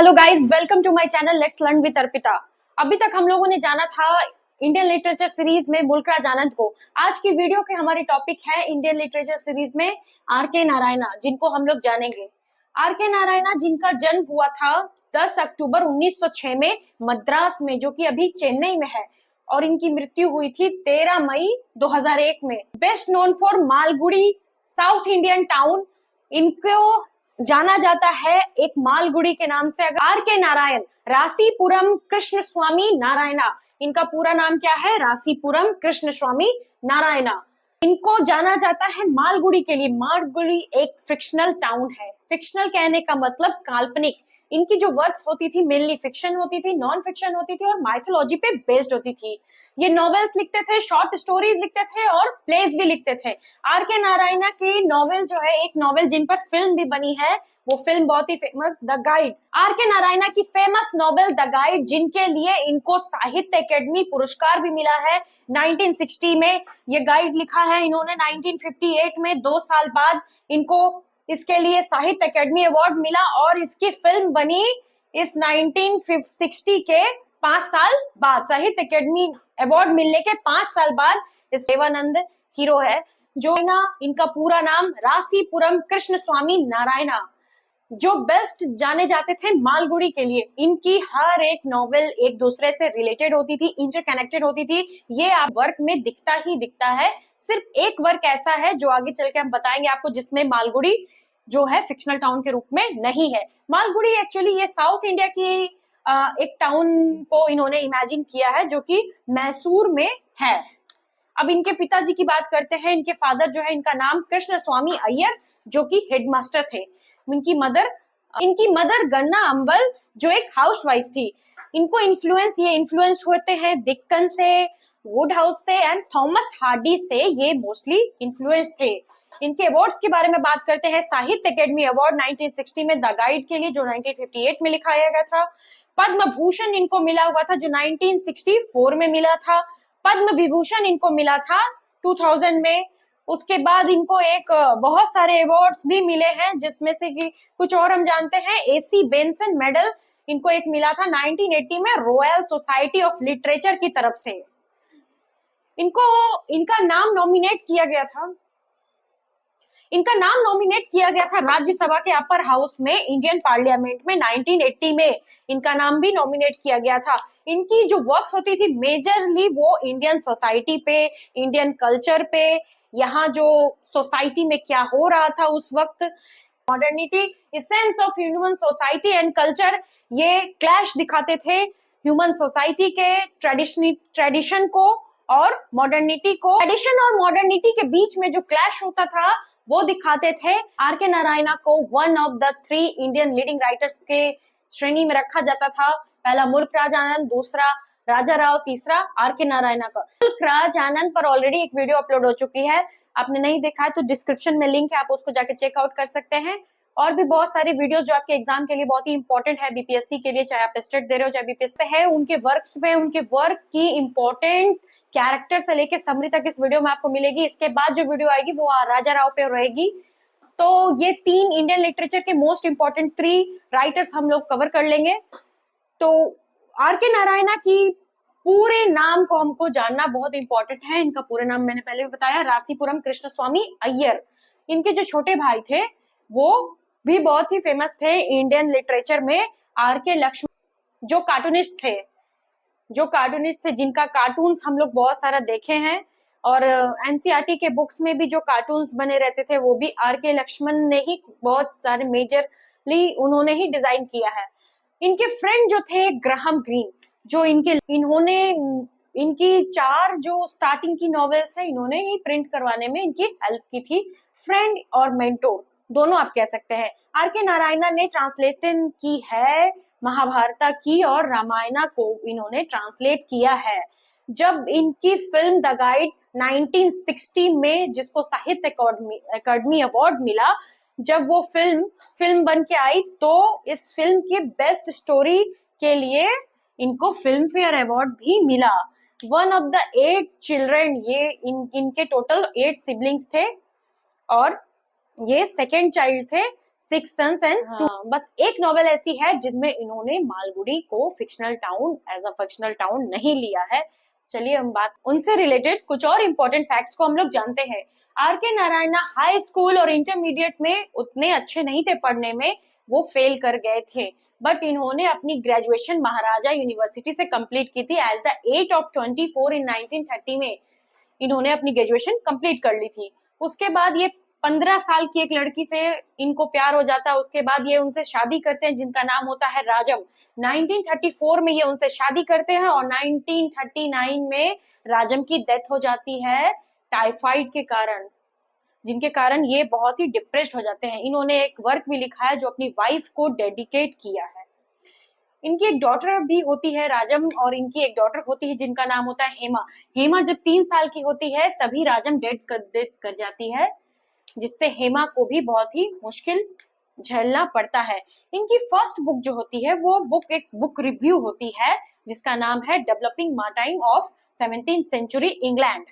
Hello guys, welcome to my channel let's learn with Arpita. अभी तक हम लोगों ने जाना था इंडियन लिटरेचर सीरीज में मुल्कराज आनंद को। आज की वीडियो के हमारी टॉपिक है इंडियन लिटरेचर सीरीज में आर के नारायणा, जिनको हम लोग जानेंगे। आर के नारायणा जिनका जन्म हुआ था 10 अक्टूबर 1906 में मद्रास में, जो कि अभी चेन्नई में है, और इनकी मृत्यु हुई थी 13 मई 2001 में। Best known for Malgudi south Indian town, इनको जाना जाता है एक मालगुडी के नाम से। आर के नारायण रासीपुरम कृष्ण स्वामी नारायणा, इनका पूरा नाम क्या है? रासीपुरम कृष्ण स्वामी नारायणा। इनको जाना जाता है मालगुडी के लिए। मालगुडी एक फिक्शनल टाउन है। फिक्शनल कहने का मतलब काल्पनिक। इनकी जो वर्क्स होती थी मेनली फिक्शन होती थी, नॉन फिक्शन होती थी और माइथोलॉजी पे बेस्ड होती थी। ये नॉवेल्स लिखते थे, शॉर्ट स्टोरीज लिखते थे और प्लेस भी लिखते थे। आर के नारायणा की नॉवेल जो है, एक नॉवेल जिन पर फिल्म भी बनी है, वो फिल्म बहुत ही फेमस, द गाइड। आर के नारायणा की फेमस नॉवेल द गाइड, जिनके लिए इनको साहित्य अकेडमी पुरस्कार भी मिला है 1960 में। ये गाइड लिखा है इन्होंने 1958 में। 2 साल बाद इनको इसके लिए साहित्य अकेडमी अवार्ड मिला और इसकी फिल्म बनी इस 1960 के 5 साल बाद। साहित्य अकेडमी अवार्ड मिलने के 5 साल बाद इस देवानंद हीरो है, जो ना इनका पूरा नाम रासीपुरम कृष्ण स्वामी नारायणा, जो बेस्ट जाने जाते थे मालगुडी के लिए। इनकी हर एक नॉवेल एक दूसरे से रिलेटेड होती थी, इंटरकनेक्टेड होती थी। ये आप वर्क में दिखता ही दिखता है। सिर्फ एक वर्क ऐसा है जो आगे चल के हम बताएंगे आपको, जिसमें मालगुडी जो है फिक्शनल टाउन के रूप में नहीं है। मालगुडी एक्चुअली ये साउथ इंडिया की एक टाउन को इन्होंने इमेजिन किया है, जो कि मैसूर में है। अब इनके पिताजी की बात करते हैं। इनके फादर जो है, इनका नाम कृष्ण स्वामी अय्यर, जो कि हेडमास्टर थे। इनकी मदर गन्ना अंबल, जो एक हाउसवाइफ थी। इनको इन्फ्लुएंस होते हैं डिक्कन से, वुड हाउस से एंड थॉमस हार्डी से। ये मोस्टली इन्फ्लुएंस थे। इनके अवार्ड्स के बारे में बात करते हैं। साहित्य अकेडमी अवार्ड 1960 में द गाइड के लिए, जो 1958 में लिखाया गया था। पद्म भूषण इनको मिला हुआ था, जो 1964 में मिला था। पद्म विभूषण इनको मिला था 2000 में। उसके बाद इनको एक बहुत सारे अवार्ड्स भी मिले हैं, जिसमें से कि कुछ और हम जानते हैं। एसी बेंसन मेडल इनको एक मिला था 1980 में रॉयल सोसाइटी ऑफ लिटरेचर की तरफ से। इनका नाम नॉमिनेट किया गया था। राज्यसभा के अपर हाउस में, इंडियन पार्लियामेंट में 1980 में इनका नाम भी नॉमिनेट किया गया था। इनकी जो वर्क्स होती थी मेजरली वो इंडियन सोसाइटी पे, इंडियन कल्चर पे, यहाँ जो सोसाइटी में क्या हो रहा था उस वक्त, modernity, essence of human society and culture, ये क्लैश दिखाते थे ह्यूमन सोसाइटी के ट्रेडिशन को और मॉडर्निटी को। ट्रेडिशन और मॉडर्निटी के बीच में जो क्लैश होता था वो दिखाते थे। आर के नारायणा को one of the 3 Indian leading writers के श्रेणी में रखा जाता था। पहला मुल्कराज आनंद, दूसरा राजा राव, तीसरा आर के नारायणा का। मुल्कराज आनंद पर ऑलरेडी एक वीडियो अपलोड हो चुकी है, आपने नहीं देखा है तो डिस्क्रिप्शन में लिंक है, आप उसको जाके चेकआउट कर सकते हैं। और भी बहुत सारी वीडियोस जो आपके एग्जाम के लिए बहुत ही इंपॉर्टेंट है, बीपीएससी के लिए, चाहे आप टेस्ट दे रहे हो चाहे बीपीएससी पे है, उनके वर्क्स में, उनके वर्क की इंपॉर्टेंट कैरेक्टर से लेके समरी तक इस वीडियो में आपको मिलेगी। इसके बाद जो वीडियो आएगी वो राजा राव पे रहेगी। तो ये 3 इंडियन लिटरेचर के मोस्ट इंपॉर्टेंट 3 राइटर्स हम लोग कवर कर लेंगे। तो आर के नारायणा की पूरे नाम को हमको जानना बहुत इंपॉर्टेंट है। इनका पूरे नाम मैंने पहले भी बताया, रासीपुरम कृष्ण स्वामी अय्यर। इनके जो छोटे भाई थे वो भी बहुत ही फेमस थे इंडियन लिटरेचर में, आर के लक्ष्मण, जो कार्टूनिस्ट थे, जिनका कार्टून्स हम लोग बहुत सारा देखे हैं। और एनसीईआरटी के बुक्स में भी जो कार्टून्स बने रहते थे वो भी आर के लक्ष्मण ने ही बहुत सारे मेजरली उन्होंने ही डिजाइन किया है। इनके फ्रेंड जो थे ग्राहम ग्रीन, जो इन्होंने इनकी 4 जो स्टार्टिंग की नॉवेल्स है इन्होंने ही प्रिंट करवाने में इनकी हेल्प की थी। फ्रेंड और मेंटोर दोनों आप कह सकते हैं। आर के नारायणा ने ट्रांसलेशन की है महाभारता की, और रामायणा को इन्होंने ट्रांसलेट किया है। जब इनकी फिल्म द गाइड 1960 में, जिसको साहित्य अकादमी अवार्ड मिला, जब वो फिल्म बन के आई, तो इस फिल्म की बेस्ट स्टोरी के लिए इनको फिल्म फेयर अवार्ड भी मिला। वन ऑफ द 8 चिल्ड्रन, ये इनके टोटल 8 सिबलिंग्स थे और ये सेकेंड चाइल्ड थे सिक्स सन्स एंड बस एक नॉवेल ऐसी है जिनमें इन्होंने मालगुडी को fictional town as a fictional town नहीं लिया है। चलिए हम बात उनसे रिलेटेड कुछ और इम्पोर्टेंट फैक्ट्स को हम लोग जानते हैं। आर के नारायणा हाई स्कूल और इंटरमीडिएट में उतने अच्छे नहीं थे पढ़ने में, वो फेल कर गए थे, बट इन्होंने अपनी ग्रेजुएशन महाराजा यूनिवर्सिटी से कंप्लीट की थी एज द एज ऑफ 24 इन 1930 में इन्होंने अपनी ग्रेजुएशन कंप्लीट कर ली थी। उसके बाद ये 15 साल की एक लड़की से इनको प्यार हो जाता है, उसके बाद ये उनसे शादी करते हैं जिनका नाम होता है राजम। 1934 में ये उनसे शादी करते हैं और 1939 में राजम की डेथ हो जाती है टाइफाइड के कारण, जिनके कारण ये बहुत ही डिप्रेस्ड हो जाते हैं। इन्होंने एक वर्क भी लिखा है जो अपनी वाइफ को डेडिकेट किया है। इनकी एक डॉटर भी होती है राजम, और इनकी एक डॉटर होती है जिनका नाम होता है हेमा। हेमा जब 3 साल की होती है तभी राजम डेथ कर जाती है, जिससे हेमा को भी बहुत ही मुश्किल झेलना पड़ता है। इनकी फर्स्ट बुक जो होती है वो बुक एक बुक रिव्यू होती है जिसका नाम है developing maritime of 17th century England.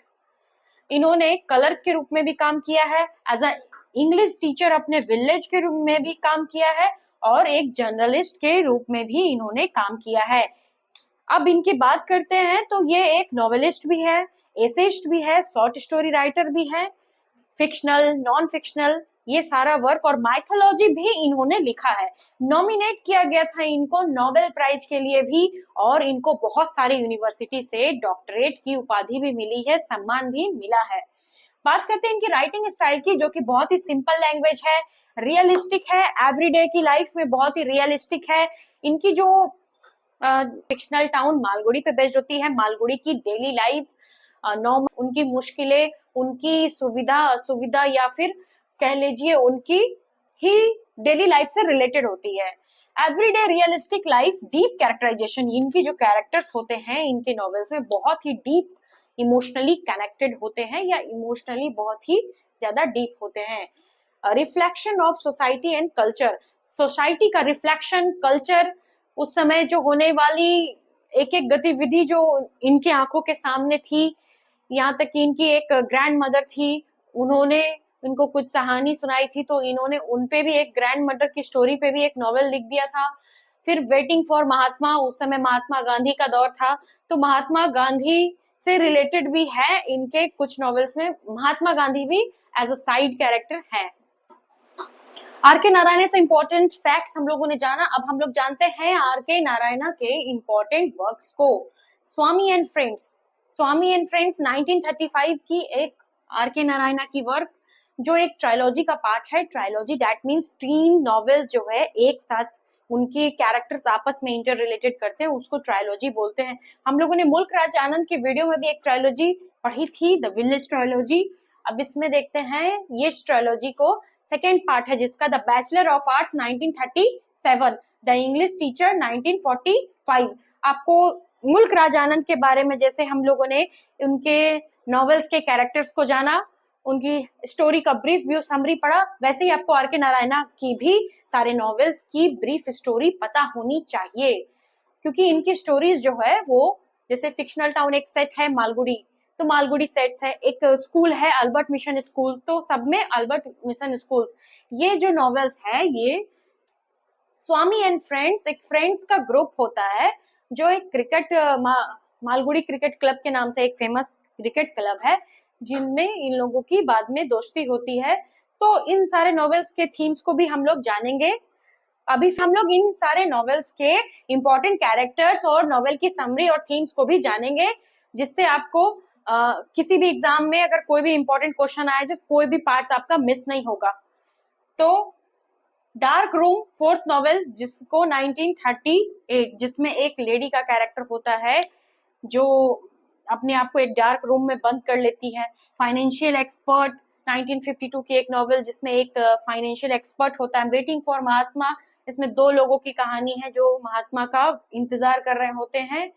इन्होंने क्लर्क के रूप में भी काम किया है, एज अ इंग्लिश टीचर अपने विलेज के रूप में भी काम किया है, और एक जर्नलिस्ट के रूप में भी इन्होंने काम किया है। अब इनकी बात करते हैं तो ये एक नॉवेलिस्ट भी है, एसेइस्ट भी है, शॉर्ट स्टोरी राइटर भी है, फिक्शनल नॉन फिक्शनल ये सारा वर्क और माइथोलॉजी भी इन्होंने लिखा है। नॉमिनेट किया गया था इनको नोबेल प्राइज के लिए भी, और इनको बहुत सारे यूनिवर्सिटी से डॉक्टरेट की उपाधि भी मिली है, सम्मान भी मिला है। बात करते हैं इनकी राइटिंग स्टाइल की, जो कि बहुत ही सिंपल लैंग्वेज है, रियलिस्टिक है, एवरीडे की लाइफ में बहुत ही रियलिस्टिक है। इनकी जो फिक्शनल टाउन मालगुडी पे बेस्ड होती है, मालगुडी की डेली लाइफ, उनकी मुश्किलें, उनकी सुविधा असुविधा, या फिर कह लीजिए उनकी ही डेली लाइफ से रिलेटेड होती है। Everyday realistic life, deep characterisation, इनकी जो कैरेक्टर्स होते हैं इनके नॉवेल्स में बहुत ही डीप इमोशनली कनेक्टेड होते हैं, या इमोशनली बहुत ही ज्यादा डीप होते हैं। Reflection of society and culture, society का रिफ्लेक्शन, कल्चर, उस समय जो होने वाली एक एक गतिविधि जो इनकी आंखों के सामने थी, यहाँ तक कि इनकी एक ग्रैंड मदर थी, उन्होंने इनको कुछ कहानी सुनाई थी तो इन्होंने उनपे भी एक ग्रैंड मदर की स्टोरी पे भी एक नॉवेल लिख दिया था। फिर वेटिंग फॉर महात्मा, उस समय महात्मा गांधी का दौर था, तो महात्मा गांधी से रिलेटेड भी है इनके कुछ नॉवेल्स में, महात्मा गांधी भी एज अ साइड कैरेक्टर है। आर के नारायण से इंपॉर्टेंट फैक्ट्स हम लोगों ने जाना, अब हम लोग जानते हैं आर के नारायण के इंपॉर्टेंट वर्क्स को। Swami and friends, Swami and friends 1935 की एक आर के नारायण की वर्क, जो एक ट्रायोलॉजी का पार्ट है। ट्रायोलॉजी दैट मीन्स 3 नॉवेल जो है एक साथ उनके कैरेक्टर्स आपस में इंटर रिलेटेड करते हैं, उसको ट्रायोलॉजी बोलते हैं। हम लोगों ने मुल्क राज आनंद के वीडियो में भी एक ट्रायोलॉजी पढ़ी थी, द विलेज ट्रायोलॉजी। अब इसमें देखते हैं ये ट्रायोलॉजी को सेकेंड पार्ट है जिसका the bachelor of arts 1937, the English teacher 1945। आपको मुल्क राज आनंद के बारे में जैसे हम लोगों ने उनके नॉवेल्स के कैरेक्टर्स को जाना, उनकी स्टोरी का ब्रीफ व्यू समरी पढ़ा, वैसे ही आपको आर के नारायण की भी सारे नॉवेल्स की ब्रीफ स्टोरी पता होनी चाहिए, क्योंकि इनकी स्टोरीज जो है वो, जैसे फिक्शनल टाउन एक सेट है मालगुडी, तो मालगुडी सेट्स है, एक स्कूल है अल्बर्ट मिशन स्कूल, तो सब में अल्बर्ट मिशन स्कूल्स। ये जो नॉवेल्स है ये स्वामी एंड फ्रेंड्स, एक फ्रेंड्स का ग्रुप होता है जो एक क्रिकेट मालगुडी क्रिकेट क्लब के नाम से एक फेमस क्रिकेट क्लब है, जिनमें इन लोगों की बाद में दोस्ती होती है। तो इन सारे नॉवेल्स के थीम्स को भी हम लोग जानेंगे। अभी हम लोग इन सारे नॉवेल्स के इंपॉर्टेंट कैरेक्टर्स और नॉवेल की समरी और थीम्स को भी जानेंगे, जिससे आपको किसी भी एग्जाम में अगर कोई भी इंपॉर्टेंट क्वेश्चन आए तो कोई भी पार्ट आपका मिस नहीं होगा। तो डार्क रूम फोर्थ नॉवेल, जिसको 1938, जिसमें एक लेडी का कैरेक्टर होता है जो अपने आप को एक डार्क रूम में बंद कर लेती है। फाइनेंशियल एक्सपर्ट 1952 की एक नॉवेल जिसमें एक फाइनेंशियल एक्सपर्ट होता है। वेटिंग फॉर महात्मा, इसमें 2 लोगों की कहानी है जो महात्मा का इंतजार कर रहे होते हैं।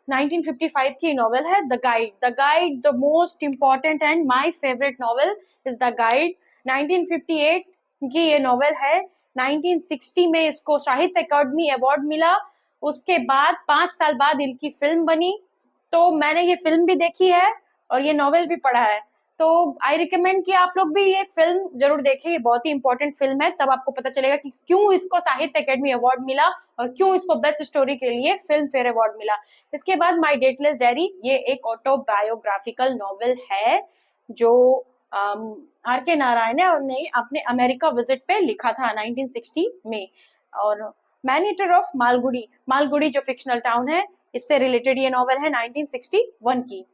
1955 की नॉवेल है the guide, the guide the most important and my favourite novel is the guide. 1958 की ये नॉवेल है। 1960 में इसको साहित्य अकादमी अवार्ड मिला। उसके बाद 5 साल बाद इनकी फिल्म बनी, तो मैंने ये फिल्म भी देखी है और ये नॉवेल भी पढ़ा है। तो आई रिकमेंड कि आप लोग भी ये फिल्म जरूर देखें, ये बहुत ही इंपॉर्टेंट फिल्म है, तब आपको पता चलेगा कि क्यों इसको साहित्य अकेडमी अवार्ड मिला और क्यों इसको बेस्ट स्टोरी के लिए फिल्म फेयर अवार्ड मिला। इसके बाद माई डेटलेस डायरी, ये एक ऑटोबायोग्राफिकल नॉवेल है जो आर के नारायण ने अपने अमेरिका विजिट पे लिखा था 1960 में। और man eater of Malgudi, Malgudi जो फिक्शनल टाउन है, इससे रिलेटेड ये नॉवेल है 1961 की।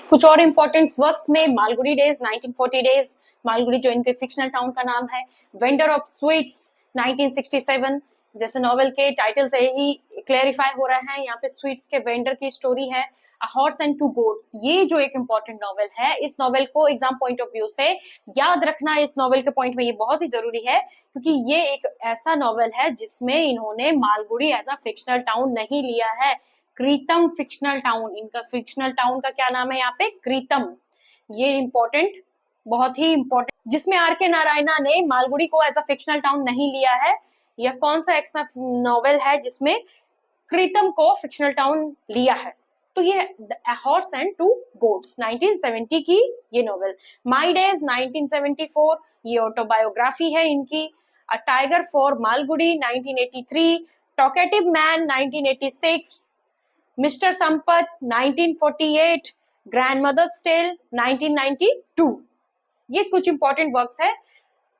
कुछ और इंपॉर्टेंट वर्क्स में मालगुडी डेज 1940 डेज, मालगुडी जो इनके फिक्शनल टाउन का नाम है। वेंडर ऑफ स्वीट्स 1967, जैसे नॉवेल के टाइटल से ही क्लेरिफाई हो रहा है, यहाँ पे स्वीट्स के वेंडर की स्टोरी है। A horse and to goats, ये जो एक इंपॉर्टेंट नॉवेल है, इस नॉवेल को एग्जाम पॉइंट ऑफ व्यू से याद रखना इस नॉवेल के पॉइंट में ये बहुत ही जरूरी है, क्योंकि ये एक ऐसा नॉवेल है जिसमें इन्होंने Malgudi as a fictional town नहीं लिया है, क्रीतम फिक्शनल टाउन, इनका फिक्शनल टाउन का क्या नाम है यहाँ पे, क्रीतम। ये इंपॉर्टेंट, बहुत ही इंपॉर्टेंट, जिसमें आर के नारायणा ने मालगुडी को एज अ फिक्शनल टाउन नहीं लिया है। यह कौन सा ऐसा नॉवेल है जिसमें क्रीतम को फिक्शनल टाउन लिया है? तो ये हॉर्स एंड टू गोट्स 1970 की ये नॉवेल। माई डेज 1974, ये ऑटोबायोग्राफी है इनकी। A tiger for Malgudi 1983, talkative man 1986, mister Sampath 1948, grandmother's tale 1992। ये कुछ इंपॉर्टेंट वर्क्स है।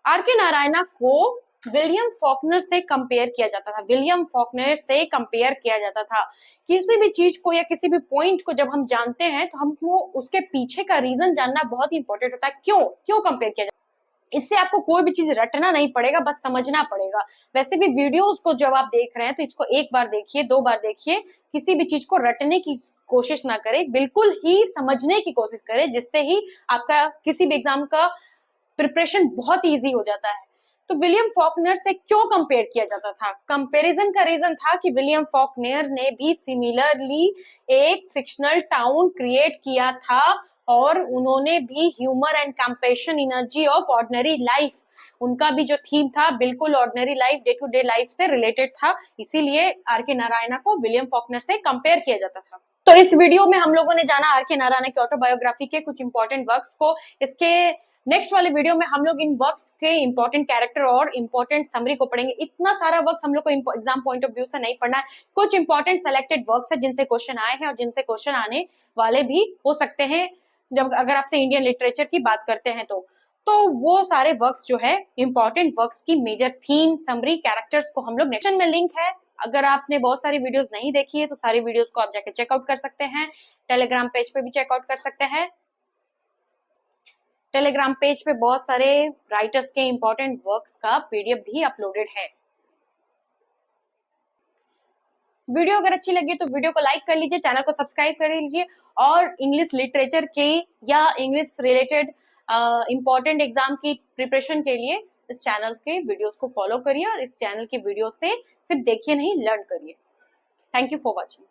आर के नारायणा को विलियम फॉकनर से कंपेयर किया जाता था, विलियम फॉकनर से कंपेयर किया जाता था। किसी भी चीज को या किसी भी पॉइंट को जब हम जानते हैं तो हमको उसके पीछे का रीजन जानना बहुत इंपॉर्टेंट होता है, क्यों क्यों कंपेयर किया जाता है। इससे आपको कोई भी चीज रटना नहीं पड़ेगा, बस समझना पड़ेगा। वैसे भी वीडियोस को जब आप देख रहे हैं तो इसको एक बार देखिए, दो बार देखिए, किसी भी चीज को रटने की कोशिश ना करें, बिल्कुल ही समझने की कोशिश करें, जिससे ही आपका किसी भी एग्जाम का प्रिपरेशन बहुत इजी हो जाता है। तो विलियम फॉकनर से क्यों कंपेयर किया जाता था? कंपैरिजन का रीजन था कि विलियम फॉकनर ने भी सिमिलरली एक फिक्शनल टाउन क्रिएट किया था और उन्होंने भी humour and compassion energy of ordinary life, उनका भी जो थीम था बिल्कुल ordinary life, day to day life से रिलेटेड था, इसीलिए आर के नारायणा को विलियम फॉकनर से कंपेयर किया जाता था। तो इस वीडियो में हम लोगों ने जाना आर के नारायणा की ऑटोबायोग्राफी के कुछ इंपॉर्टेंट वर्क्स को। इसके नेक्स्ट वाले वीडियो में हम लोग इन वर्क्स के इंपॉर्टेंट कैरेक्टर और इंपॉर्टेंट समरी को पढ़ेंगे। इतना सारा वर्क्स हम लोग को एग्जाम पॉइंट ऑफ व्यू से नहीं पढ़ना है, कुछ इंपॉर्टेंट सेलेक्टेड वर्क्स है जिनसे क्वेश्चन आए हैं और जिनसे क्वेश्चन आने वाले भी हो सकते हैं, जब अगर आपसे इंडियन लिटरेचर की बात करते हैं तो वो सारे वर्क्स जो है इंपॉर्टेंट वर्क्स की मेजर थीम, समरी, कैरेक्टर्स को हम लोग नेक्स्ट में लिंक है। अगर आपने बहुत सारी वीडियोस नहीं देखी है तो सारी वीडियोस को आप जाके चेकआउट कर सकते हैं, टेलीग्राम पेज पे भी चेकआउट कर सकते हैं। टेलीग्राम पेज पे बहुत सारे राइटर्स के इंपॉर्टेंट वर्क्स का पीडीएफ भी अपलोडेड है। वीडियो अगर अच्छी लगी तो वीडियो को लाइक कर लीजिए, चैनल को सब्सक्राइब कर लीजिए और इंग्लिश लिटरेचर के या इंग्लिश रिलेटेड इंपॉर्टेंट एग्जाम की प्रिपरेशन के लिए इस चैनल के वीडियोस को फॉलो करिए और इस चैनल की वीडियो से सिर्फ देखिए नहीं, लर्न करिए। Thank you for watching.